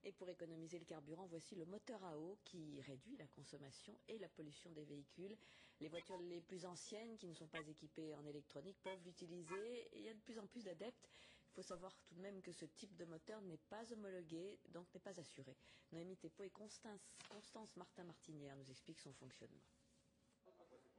Et pour économiser le carburant, voici le moteur à eau qui réduit la consommation et la pollution des véhicules. Les voitures les plus anciennes qui ne sont pas équipées en électronique peuvent l'utiliser et il y a de plus en plus d'adeptes. Il faut savoir tout de même que ce type de moteur n'est pas homologué, donc n'est pas assuré. Noémie Thépeau et Constance Martin-Martinière nous expliquent son fonctionnement.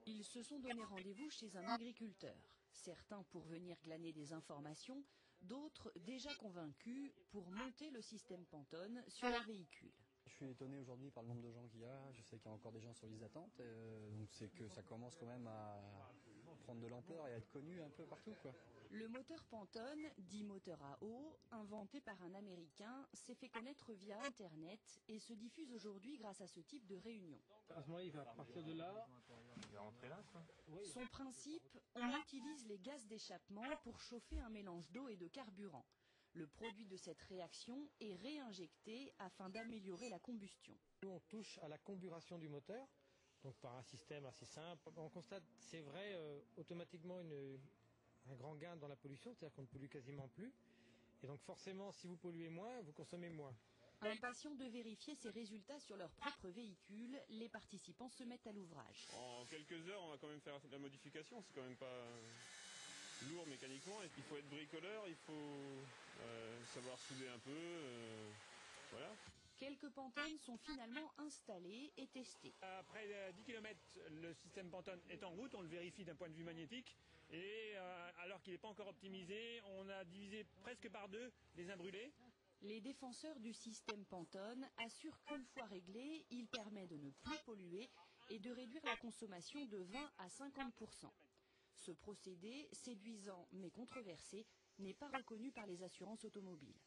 Ils se sont donné rendez-vous chez un agriculteur. Certains pour venir glaner des informations, d'autres déjà convaincus pour monter le système Pantone sur leur véhicule. Je suis étonné aujourd'hui par le nombre de gens qu'il y a. Je sais qu'il y a encore des gens sur liste d'attente. Donc c'est que ça commence quand même à prendre de l'ampleur et à être connu un peu partout, quoi. Le moteur Pantone, dit moteur à eau, inventé par un Américain, s'est fait connaître via Internet et se diffuse aujourd'hui grâce à ce type de réunion. À ce moment-là, il va partir de là. Il va rentrer là, quoi. Oui. Son principe, on utilise les gaz d'échappement pour chauffer un mélange d'eau et de carburant. Le produit de cette réaction est réinjecté afin d'améliorer la combustion. Nous, on touche à la comburation du moteur, donc par un système assez simple. On constate, c'est vrai, automatiquement un grand gain dans la pollution, c'est-à-dire qu'on ne pollue quasiment plus. Et donc forcément, si vous polluez moins, vous consommez moins. Impatients de vérifier ces résultats sur leur propre véhicule, les participants se mettent à l'ouvrage. En quelques heures, on va quand même faire la modification, c'est quand même pas lourd mécaniquement. Et puis, il faut être bricoleur, il faut savoir souder un peu, voilà. Quelques Pantones sont finalement installés et testés. Après 10 km, le système Pantone est en route, on le vérifie d'un point de vue magnétique. Et alors qu'il n'est pas encore optimisé, on a divisé presque par deux les imbrûlés. Les défenseurs du système Pantone assurent qu'une fois réglé, il permet de ne plus polluer et de réduire la consommation de 20 à 50%. Ce procédé, séduisant mais controversé, n'est pas reconnu par les assurances automobiles.